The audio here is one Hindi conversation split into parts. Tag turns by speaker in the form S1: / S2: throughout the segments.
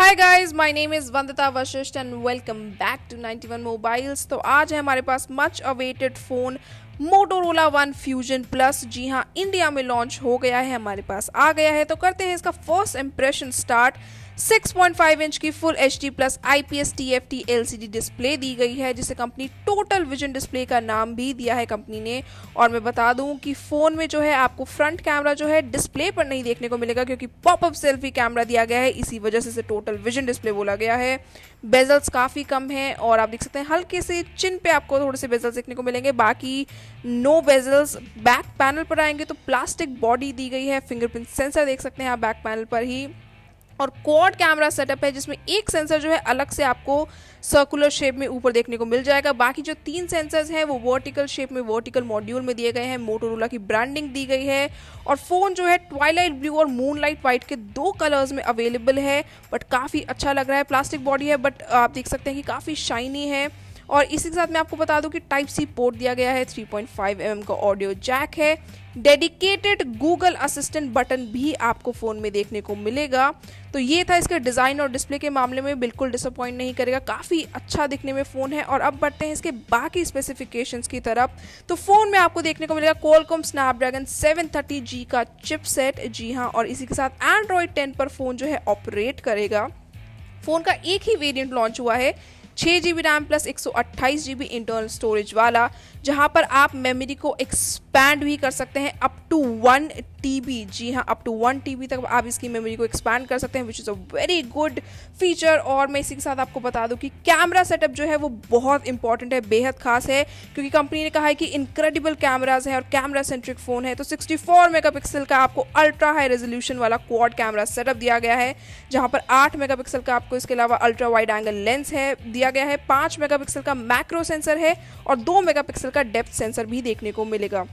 S1: Hi guys, my name is Vandita Vashishth and welcome back to 91 mobiles. तो आज है हमारे पास much awaited phone Motorola one fusion plus. जी हाँ, इंडिया में लॉन्च हो गया है, हमारे पास आ गया है। तो करते हैं इसका फर्स्ट इंप्रेशन स्टार्ट। 6.5 इंच की full H D plus IPS TFT LCD display दी गई है, जिसे कंपनी टोटल विजन डिस्प्ले का नाम भी दिया है कंपनी ने। और मैं बता दूं कि फ़ोन में जो है आपको फ्रंट कैमरा जो है डिस्प्ले पर नहीं देखने को मिलेगा, क्योंकि पॉपअप सेल्फी कैमरा दिया गया है, इसी वजह से इसे टोटल विजन डिस्प्ले बोला गया है। बेजल्स काफ़ी कम हैं और आप देख सकते हैं हल्के से चिन पे आपको थोड़े से बेजल्स देखने को मिलेंगे, बाकी नो बेजल्स। बैक पैनल पर आएंगे तो प्लास्टिक बॉडी दी गई है, फिंगरप्रिंट सेंसर देख सकते हैं आप बैक पैनल पर ही। और क्वाड कैमरा सेटअप है, जिसमें एक सेंसर जो है अलग से आपको सर्कुलर शेप में ऊपर देखने को मिल जाएगा। बाकी जो 3 सेंसर्स हैं वो वर्टिकल शेप में वर्टिकल मॉड्यूल में दिए गए हैं। मोटोरोला की ब्रांडिंग दी गई है और फ़ोन जो है ट्वाइलाइट ब्लू और मूनलाइट वाइट के 2 कलर्स में अवेलेबल है। बट काफ़ी अच्छा लग रहा है। प्लास्टिक बॉडी है बट आप देख सकते हैं कि काफ़ी शाइनी है। और इसी के साथ मैं आपको बता दूं कि टाइप सी पोर्ट दिया गया है, 3.5 mm का ऑडियो जैक है। डेडिकेटेड गूगल असिस्टेंट बटन भी आपको फ़ोन में देखने को मिलेगा। तो ये था इसके डिज़ाइन और डिस्प्ले के मामले में, बिल्कुल डिसअपॉइंट नहीं करेगा, काफ़ी अच्छा दिखने में फ़ोन है। और अब बढ़ते हैं इसके बाकी स्पेसिफिकेशंस की तरफ। तो फ़ोन में आपको देखने को मिलेगा Qualcomm Snapdragon 730G का चिपसेट। जी हाँ, और इसी के साथ Android 10 पर फ़ोन जो है ऑपरेट करेगा। फ़ोन का एक ही वेरिएंट लॉन्च हुआ है, 6 GB RAM plus 128 GB internal storage वाला, जहां पर आप मेमोरी को एक्सपैंड भी कर सकते हैं अप टू 1 TB। जी हाँ, अप टू 1 TB तक आप इसकी मेमोरी को एक्सपैंड कर सकते हैं, which is a very good feature. और मैं इसी के साथ आपको बता दूं कि कैमरा सेटअप जो है वो बहुत इंपॉर्टेंट है, बेहद खास है, क्योंकि कंपनी ने कहा है कि इनक्रेडिबल कैमराज हैं और कैमरा सेंट्रिक फ़ोन है। तो 64 मेगापिक्सल का आपको अल्ट्रा हाई रेजोल्यूशन वाला क्वाड कैमरा सेटअप दिया गया है, जहां पर 8 मेगापिक्सल का आपको इसके अलावा अल्ट्रा वाइड एंगल लेंस है दिया गया है, 5 मेगापिक्सल का मैक्रो सेंसर है और 2 मेगापिक्सल का डेप्थ सेंसर भी देखने को मिलेगा।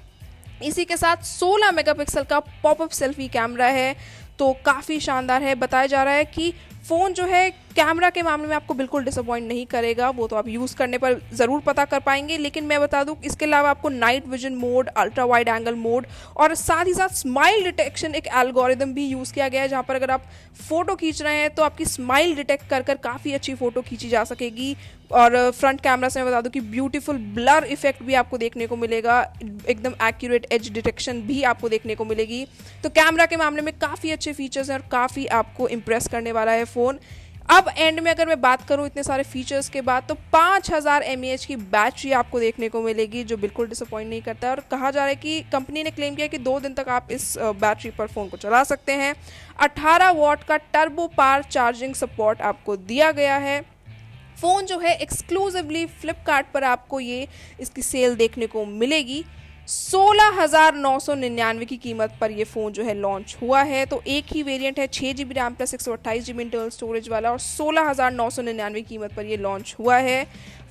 S1: इसी के साथ 16 मेगापिक्सल का पॉपअप सेल्फी कैमरा है, तो काफ़ी शानदार है। बताया जा रहा है कि फ़ोन जो है कैमरा के मामले में आपको बिल्कुल डिसअपॉइंट नहीं करेगा, वो तो आप यूज़ करने पर ज़रूर पता कर पाएंगे। लेकिन मैं बता दूं, इसके अलावा आपको night vision mode, ultra wide angle mode और साथ ही साथ स्माइल डिटेक्शन एक एल्गोरिदम भी यूज़ किया गया है, जहां पर अगर आप फ़ोटो खींच रहे हैं तो आपकी स्माइल डिटेक्ट कर कर काफ़ी अच्छी फ़ोटो खींची जा सकेगी। और फ्रंट कैमरा से मैं बता दूं कि ब्यूटीफुल ब्लर इफेक्ट भी आपको देखने को मिलेगा, एकदम एक्यूरेट एज डिटेक्शन भी आपको देखने को मिलेगी। तो कैमरा के मामले में काफ़ी अच्छे फीचर्स हैं और काफ़ी आपको इम्प्रेस करने वाला है फ़ोन। अब एंड में अगर मैं बात करूं इतने सारे फीचर्स के बाद, तो 5000 mAh की बैटरी आपको देखने को मिलेगी, जो बिल्कुल डिसअपॉइंट नहीं करता है। और कहा जा रहा है कि कंपनी ने क्लेम किया है कि 2 दिन तक आप इस बैटरी पर फ़ोन को चला सकते हैं। 18 वॉट का टर्बो पावर चार्जिंग सपोर्ट आपको दिया गया है। फ़ोन जो है एक्सक्लूसिवली फ्लिपकार्ट पर आपको ये इसकी सेल देखने को मिलेगी। 16,999 की कीमत पर ये फ़ोन जो है लॉन्च हुआ है। तो एक ही वेरिएंट है, 6 GB RAM plus 128 GB internal storage वाला, और 16,999 की कीमत पर ये लॉन्च हुआ है।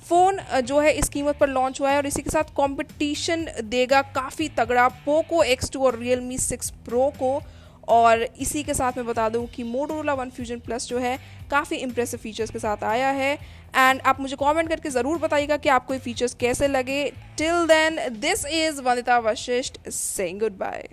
S1: फ़ोन जो है इस कीमत पर लॉन्च हुआ है और इसी के साथ कंपटीशन देगा काफ़ी तगड़ा पोको X2 और Realme 6 Pro को। और इसी के साथ मैं बता दूं कि मोटोरोला वन फ्यूजन प्लस जो है काफ़ी इंप्रेसिव फीचर्स के साथ आया है। एंड आप मुझे कमेंट करके ज़रूर बताइएगा कि आपको ये फीचर्स कैसे लगे। Till then, this is Vandita Vashishtha saying good bye.